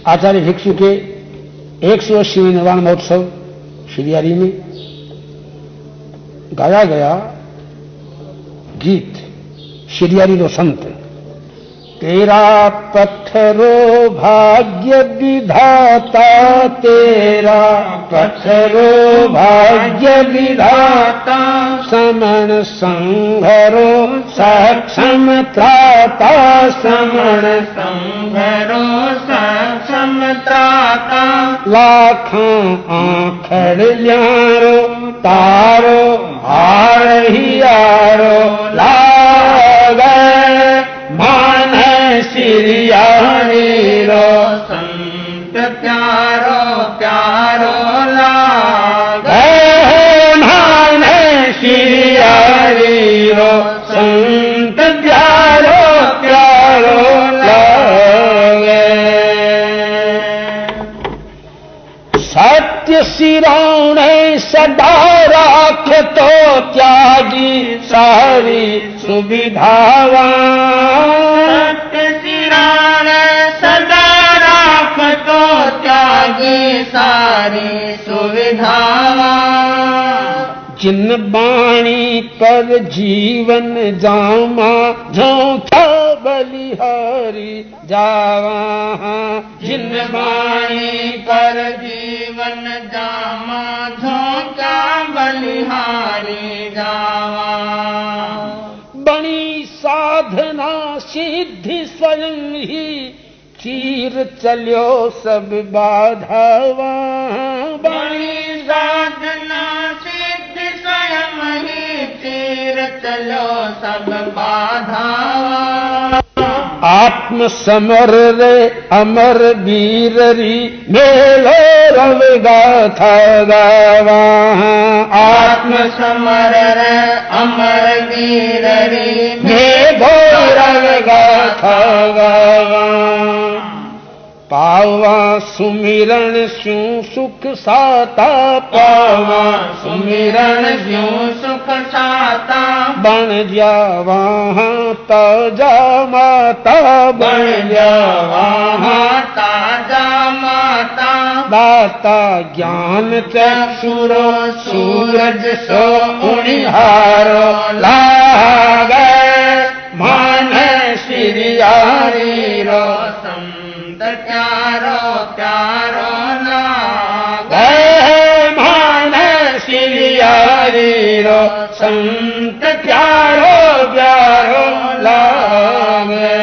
आचार्य भिक्षु के 180वें निर्वाण महोत्सव श्रीहरि में गाया गया गीत श्रीहरि रो संत। तेरा पत्थरो भाग्य विधाता, तेरा पत्थरो भाग्य विधाता, समण संघरो सक्षम त्राता, समण संघरो सक्षम त्राता। लाखों आखड़ ल्यारो तारो हार हियारो लागे, मान श्रीहरि रो संत प्यारो प्यारो लागे, मान श्रीहरि रो संत प्यारो प्यारो लागे। सत्य सिराणे सदा राख तो त्यागी सारी सुविधावा, सत्य सिराणे सदा राख तो त्यागी सारी सुविधावा। जिन बाणी पर जीवन जामा, झोंका बलिहारी जावा, जिन बाणी पर जीवन जामा, झोंका बलिहारी जावा। बणी साधना सिद्धि स्वयं ही, चीर चलियो सब बाधावा। बणी साधना सिद्धि स्वयं ही, चीर चलो सब बाधावा। आत्म समर रे अमर वीररी, मेलो रव गाथा गावा। आत्म समर रे अमर वीररी, मेलो रव गाथा गावा। पावा सुमिरन स्यों सुख साता, पावा सुमिरन स्यों सुख साता। बन जावा ताजा माता, बन जावा ताजा माता। दाता ज्ञान चक्षुरो सूरज सो उनिहारो लागे, मान श्रीहरि रो प्यारो प्यारो लागे, मान श्रीहरि रो संत प्यारो प्यारो लागे।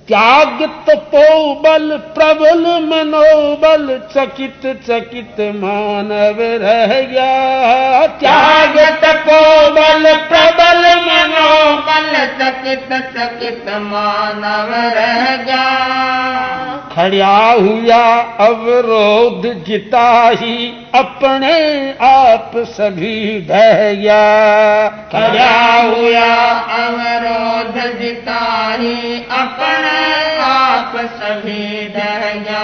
त्याग तपोबल प्रबल मनोबल, चकित चकित मानव रह गया। त्याग तपोबल प्रबल मनोबल, चकित चकित मानव रह गया। खड़ा हुआ अवरोध जिता ही, अपने आप सभी ढह गया। खड़ा हुआ अवरोध जिता ही, अपने आप सभी ढह गया।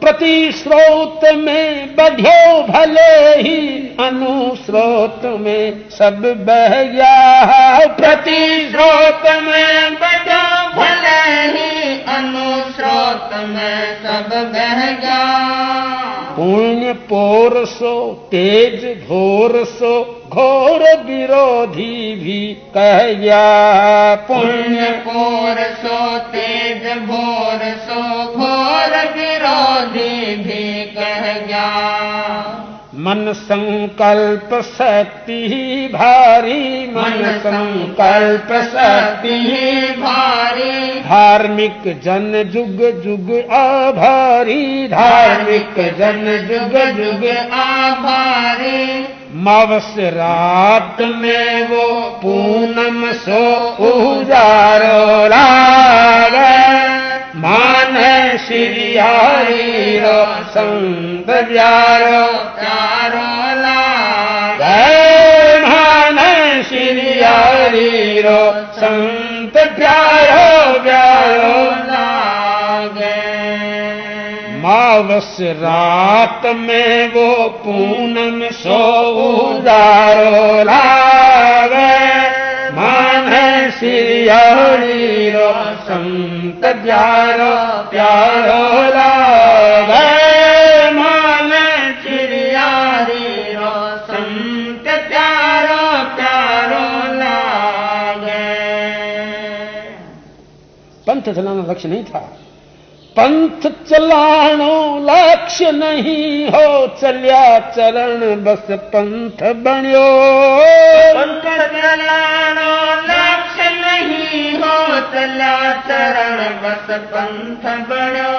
प्रति स्रोत में बढ़ो भले ही, अनुस्रोत में सब बह गया। प्रति स्रोत में बढ़ो भले ही, अनुस्रोत में सब बह गया। पुण्य पोर सो तेज घोर सो, घोर विरोधी भी कह गया। पुण्य पोर सो तेज घोर सो, घोर विरोधी भी कह गया। मन संकल्प शक्ति ही भारी, मन संकल्प शक्ति ही भारी। धार्मिक जन जुग जुग आभारी, धार्मिक जन जुग जुग आभारी। मावस रात में वो पूनम सो उजारो लागे, मान श्रीहरि रो संत प्यारो प्यारो लागे। मान श्रीहरि रो संत प्यारो प्यारो लागे। मावस रात में वो पूनम सो उजारो लागे, मान श्री हरि रो संत प्यारो प्यारो लागे मान श्री हरि रो संत प्यारो प्यारो लागे। पंथ चलाना लक्ष्य नहीं था, पंथ चलानो लक्ष्य नहीं हो, चलिया चरण बस पंथ बण्यो। पंथ चलानो लक्ष्य नहीं हो, चलिया चरण बस पंथ बण्यो।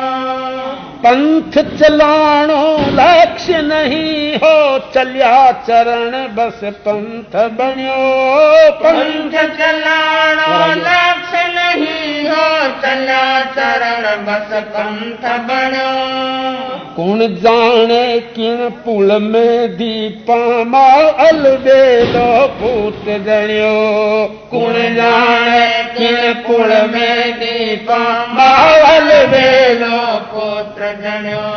पंथ चलानो लक्ष्य नहीं हो, चलिया चरण बस पंथ बण्यो। पंथ चलानो लक्ष्य नहीं हो, चलिया चरण बस पंथ बण्यो। कौन जाने किन पुल में दीपा मां अलबेलो पूत जणियो। कौन जाने किन पुल में दीपा मां अलबेलो पुत्र जण्यो।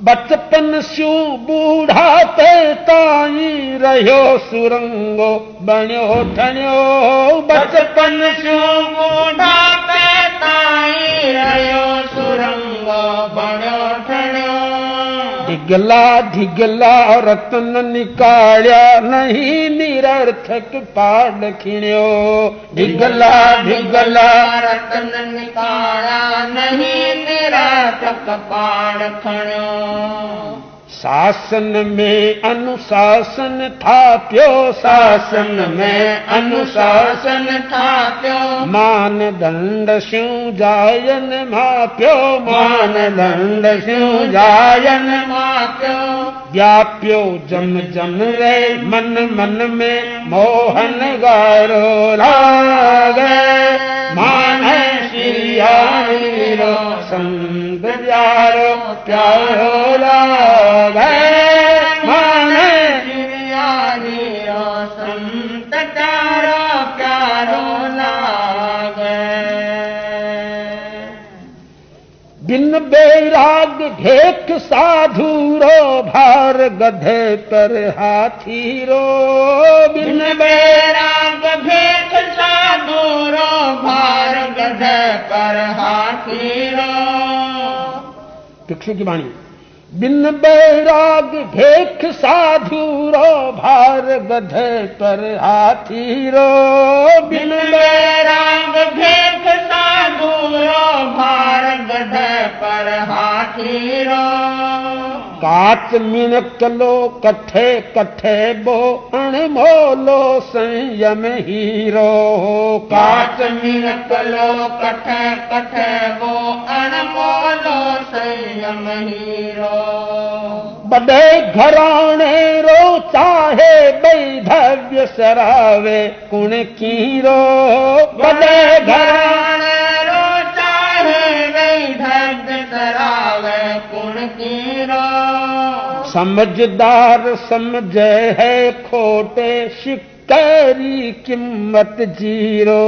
बचपन स्यू बूढ़ापे ताई रहियो सुरंगो बण्यो ठण्यो। बचपन स्यू बूढ़ापे ताई रहियो सुरंगो बण्यो ठण्यो। ढिगला ढिगला रतन निकालिया नहीं निरर्थक पाड़ खिण्यो। ढिगला ढिगला रतन निकालिया नहीं निरर्थक पाड़ खण्यो। शासन में अनुशासन थाप्यो, शासन में अनुशासन थाप्यो। मानदंड स्यू जायन माप्यो, मानदंड स्यू जायन माप्यो। व्याप्यो जम जम रे मन मन में मोहन गारो लागे। मान श्री हरि रो संत प्यारो प्यारो लागे। मान श्री हरि रो संत प्यारो प्यारो लागे। बिन बैराग ढेक साधु रो, भार गधे पर हाथी रो। बिन बैराग भेख साधु रो, भार गधे पर हाथी रो। भिक्षु की वाणी। बिन बैराग भेख साधु रो, भार गधे पर हाथी रो। बिन बैराग भेख साधु रो, भार गधे पर हाथी रो। काच मिनकलो कठे कठे बो अणमोलो संयम हीरो। काच मिनकलो कठे कठे वो अणमोलो संयम हीरो। बड़े घराने रो चाहे वैधव्य सरावे कुण कीरो। बड़े घराने रो चाहे वैधव्य सरावे कुण कीरो। समझदार समझे है खोटे शिकारी कीमत जीरो।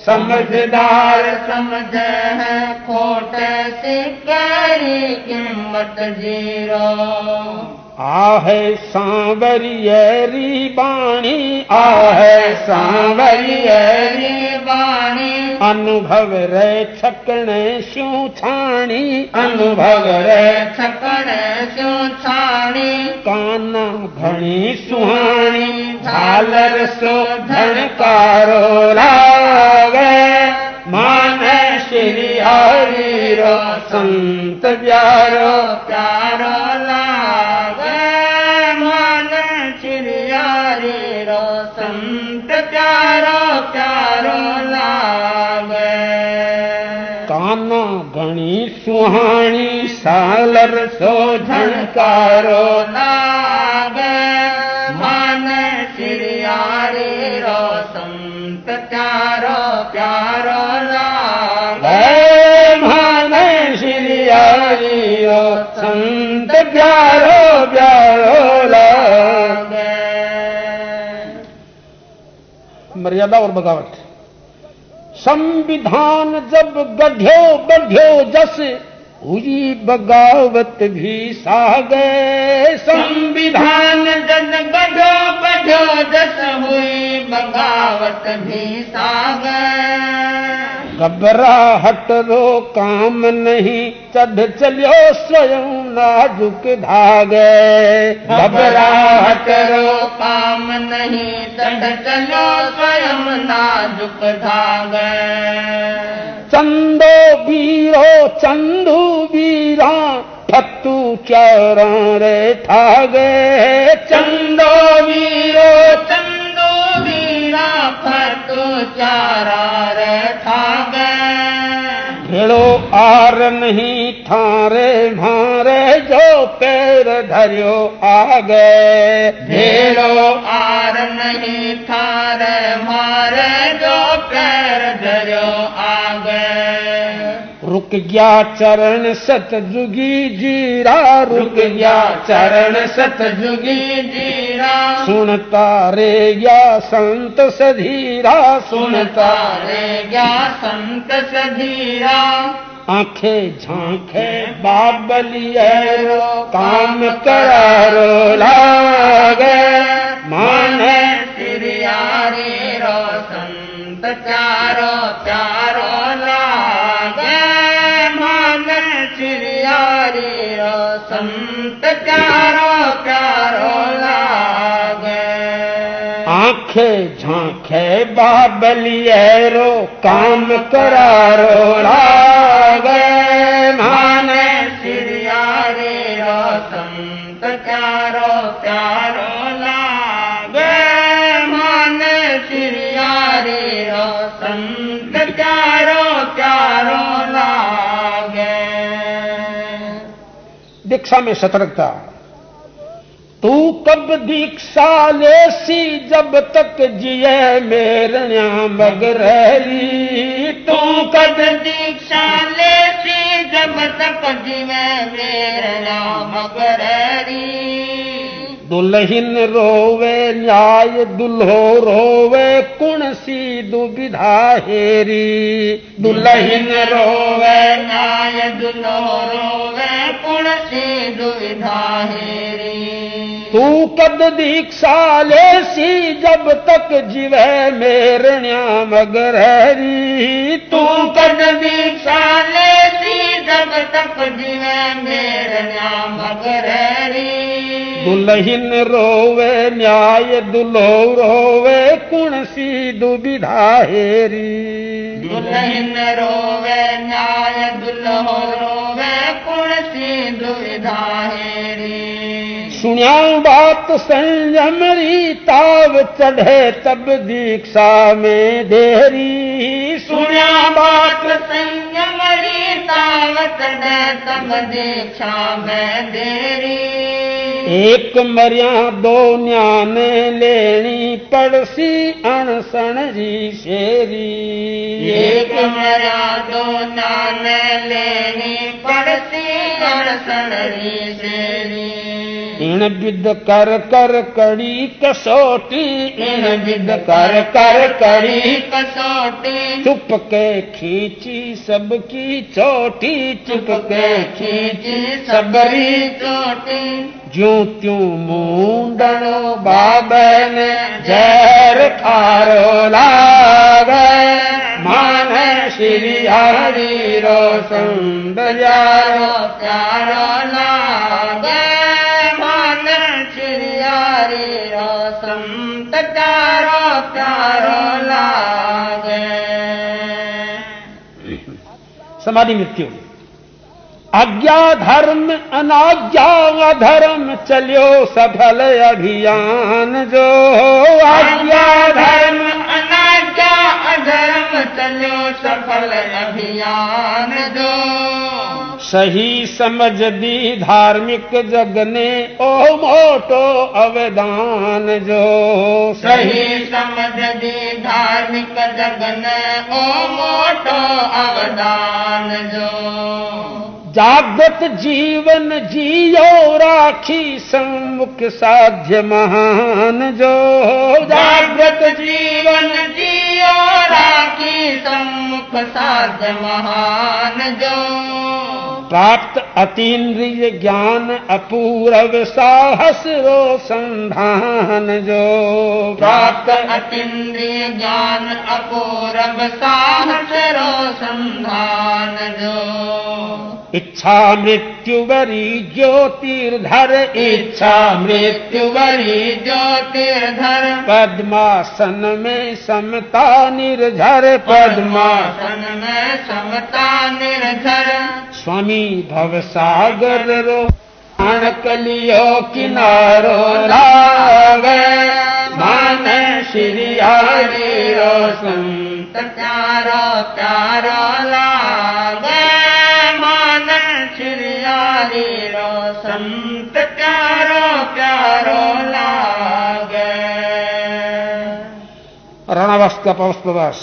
समझदार समझे है खोटे शिकारी कीमत जीरो। आहे सांवरियरी बाणी, आहे सांवरियरी बाणी। अनुभव रे छकणे शू छाणी, अनुभव रे छकणे शू छाणी। काना घणी सुहाणी, झालर सो झणकारो लागे। मान श्री हरि रो संत प्यारो प्यारो लागे। मान श्री हरि रो संत प्यारो प्यारो लागे। काना घणी सुहाणी, सालर सो झणकारो लागे। मान श्री हरि रो संत प्यारो प्यारो लागे। मान श्री हरि रो संत प्यारो प्यारो लागे। मर्यादा और बगावत। संविधान जब गढ़्यो बढ़्यो जस, हुई बगावत भी सागे संविधान जन गढ़ो गढ़ो जस हुई बगावत भी सागर घबराहट रो काम नहीं चढ़ चलियो स्वयं नाजुक धागे घबराहट रो काम नहीं चढ़ चलो स्वयं नाजुक धागे चंदो बीरो चंदू बीरा फत्तू चारा रे ठागे चंदो वीरो चंदो वीरा फटो चारा रे ठागे भेड़ो आर नहीं थारे मारे जो पैर धरियो आगे भेड़ो आर नहीं थारे मारे जो पैर धरियो आगे रुक गया चरण सतजुगी जीरा रुक गया चरण सतजुगी जीरा सुनता रे गया संत सधीरा सुनता रे गया संत सधीरा आंखें झांखे बाबलिए काम करारो लागे माने सिरियारी रो संत चारो चारो लागे मान सिरियारी रो संत चारो चारो लागे आंखें झांखे बाबलिए रो काम करारो लागे माने सिरियारी रो संत चारो चारो लागे मान सिरियारी रो संत चारो चारो लागे दीक्षा में सतर्कता तू कब दीक्षा लेसी जब तक जिए मेरण्या मगरहरी तू कद दीक्षा लेसी जब तक जीवे मेरा मगररी दुल्हन रोवे न्याय दुल्हो रोवे कुण सी दुविधा हेरी दुल्हन रोवे न्याय दुल्हो रोवे कुण सी दुविधा हेरी तू कद दीक्षा लेसी जब तक जिवे मेरण्या मगरहरी तू कद दीक्षा लेसी जब तक जीवे मेरा मगररी दुल्हन रोवे न्याय दुल्हो रोवे कुण सी दुविधा हेरी दुल्हन रोवे न्याय दुल्हो रोवे कुण सी दुविधा हेरी सुनिया बात संयमरी ताव चढ़े तब दीक्षा में देरी सुनिया बात संयमरी तावत दे तब दीक्षा में देरी एक मरिया दो न्याने लेनी पड़सी अणसण जी शेरी एक मरिया दो न्याने लेनी पड़सी अणसण री शेरी इन विद कर कर कड़ी कसोटी इन विद कर कर कड़ी कसोटी चुप के खींची सबकी चोटी चुप के खींची सबरी चोटी ज्यों त्यों मुंडनो बाबन जहर खारो लागे माने श्री हरि रो सौंदर्यारो प्यारो लागे मान श्री हरि रो संत चारो प्यारो लागे समाधि मृत्यु आज्ञा धर्म अनाज्ञा अधर्म चलियो सफल अभियान जो आज्ञा धर्म अनाज्ञा अधर्म चलो सफल अभियान जो सही समझ दी धार्मिक जग ने ओ मोटो अवदान जो सही समझ दी धार्मिक जग ने ओ मोटो अवदान जो जागृत जीवन जियो राखी सम्मुख साध्य महान जो जागृत जीवन जियो राखी सम्मुख सुख साध्य महान जो प्राप्त अतीन्द्रिय ज्ञान अपूर्व साहस रोसंधान जो प्राप्त अतीन्द्रिय ज्ञान अपूर्व साहस रोसंधान जो इच्छा मृत्यु बरी ज्योतिर्धर इच्छा मृत्यु बरी ज्योतिर्धर पद्मासन में समता निर्झर पद्मासन में समता निर्झर स्वामी भवसागर रो कलियो किनारो लागे मान श्री हरि रो संत प्यारो प्यारो लागे मान श्री हरि रो संत प्यारो प्यारो लागे। रणवस्त्र पवस्त्रदास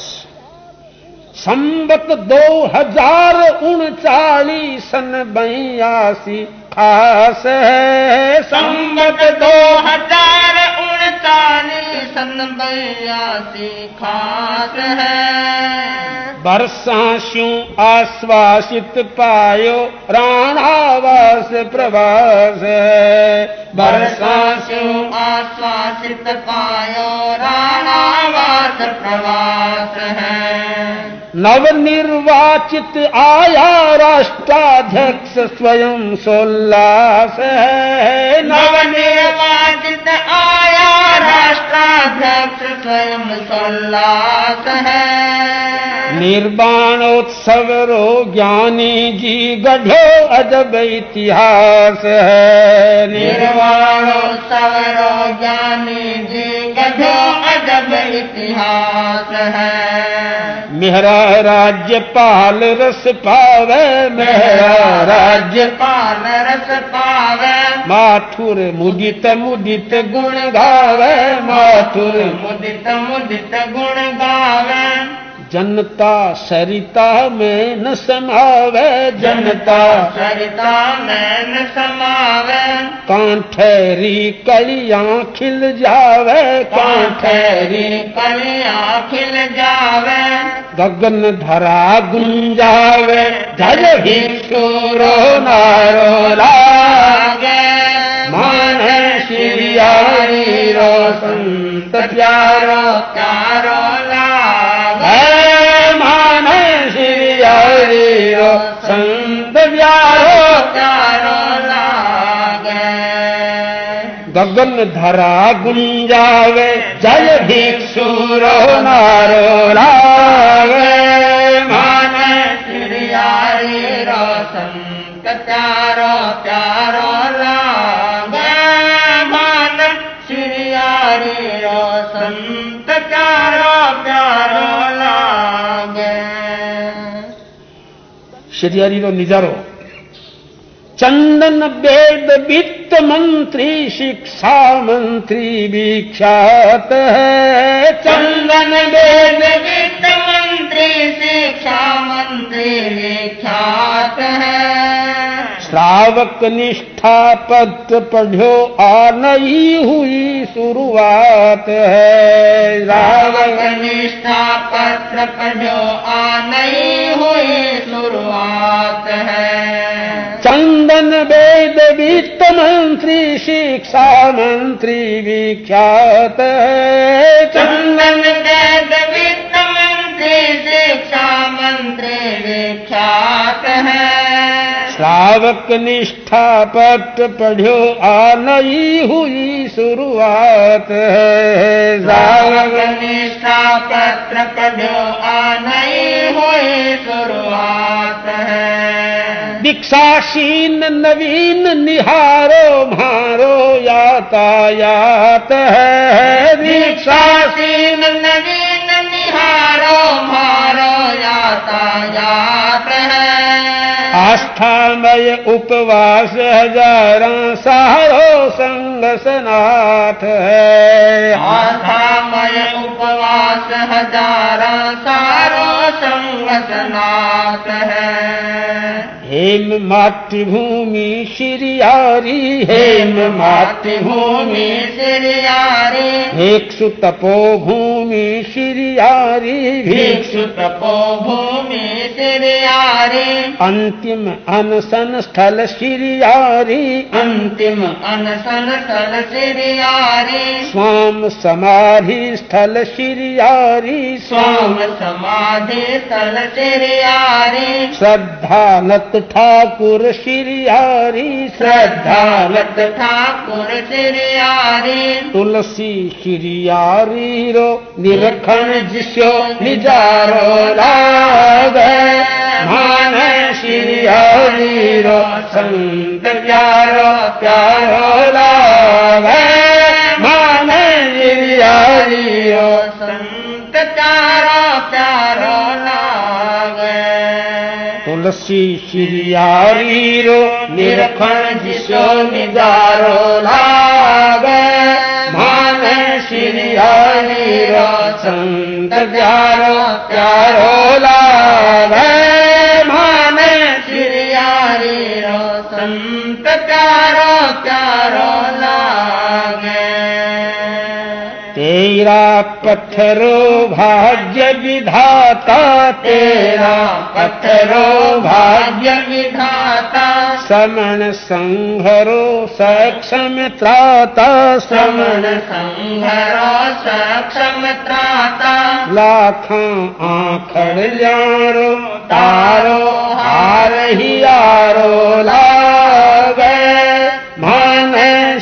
संबत 2039 सन 82 खास है संबत 2039 सन 82 खास है बरसास्यों आश्वासित पायो राणावास प्रवास है बरसास्यों आश्वासित पायो राणावास प्रवास है नवनिर्वाचित आया राष्ट्राध्यक्ष स्वयं सोल्लास है नवनिर्वाचित आया राष्ट्राध्यक्ष स्वयं सोल्लास है निर्वाणोत्सव रो ज्ञानी जी गढ़ो अजब इतिहास है निर्वाणोत्सव रो ज्ञानी जी गढ़ो अजब इतिहास है मेहरा राज्यपाल रस पावे मेहरा राज्यपाल रस पावे माथुर मुदित मुदित गुण गावे माथुर मुदित मुदित गुण गावे जनता सरिता में न समावे जनता सरिता में न समावे कांठेरी कलियां खिल जावे कांठेरी कलियां खिल जावे गगन धरा गुंजावे जज भिक्षुरो नारो लागे मान श्री हरि रो संत प्यारो प्यारो मान श्री हरि रो संत प्यारो प्यारो लागे गगन धरा गुंजावे जय भिक्षुरो नारो लागे मान श्री हरि रो संत प्यारो प्यारो लागे मान श्री हरि रो संत प्यारो प्यारो लागे। श्री हरि रो निजारो चंदन वेद वित्त मंत्री शिक्षा मंत्री विख्यात है चंदन वेद वित्त मंत्री शिक्षा मंत्री विख्यात है श्रावक निष्ठा पत्र पढ़ो आ नई हुई शुरुआत है श्रावक निष्ठा पत्र पढ़ो आ नई हुई शुरुआत है चंदन वेद वित्त मंत्री शिक्षा मंत्री विख्यात है चंदन वेद वित्त मंत्री शिक्षा मंत्री विख्यात है श्रावक निष्ठा पत्र पढ़ो आ नई हुई शुरुआत है श्रावक निष्ठा पत्र पढ़ो आ नई हुई शुरुआत है दीक्षासीन नवीन निहारो भारो यातायात है दीक्षासीन नवीन निहारो भारो यातायात है आस्थामय उपवास हजारों सहारो संग सनाथ है आस्थामय उपवास हजारों सारो संग सनाथ है हेम मातृभूमि श्रीयारी हेम मातृभूमि श्रीयारी एक तपो भूमि भूमि श्रियारी भिक्षु तपोभूमि श्रियारी अंतिम अनशन स्थल श्रियारी अंतिम अनशन स्थल श्रियारी स्वाम समाधि स्थल श्रियारी स्वाम समाधि स्थल श्रियारी श्रद्धालत ठाकुर श्रियारी श्रद्धालत ठाकुर श्रियारी तुलसी श्रियारी रो निरखण जिसो निजारो लागे मान श्रियारी रो संत प्यारो प्यारो लागे मान श्रियारी रो संत प्यारो प्यारो लागे तुलसी श्रियारी रो निरखण जिसो निजारो लागे मान श्रियारी रो संत प्यारो प्यारो लागे मान श्रियारी रो संत प्यारो प्यारो लागे तेरा पत्थरो भाग्य विधाता तेरा पत्थरो भाग्य विधाता समण संहरो सक्षम त्राता समण संहरो सक्षम त्राता लाखां आखड़ ल्यारो तारो हार हियारो लागे मान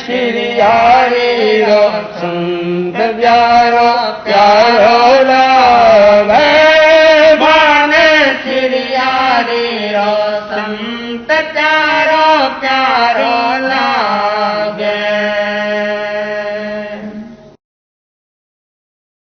श्रियारी रो संत प्यारो प्यारो लागे मान श्रियारी रो संत प्यारो प्यारो लागे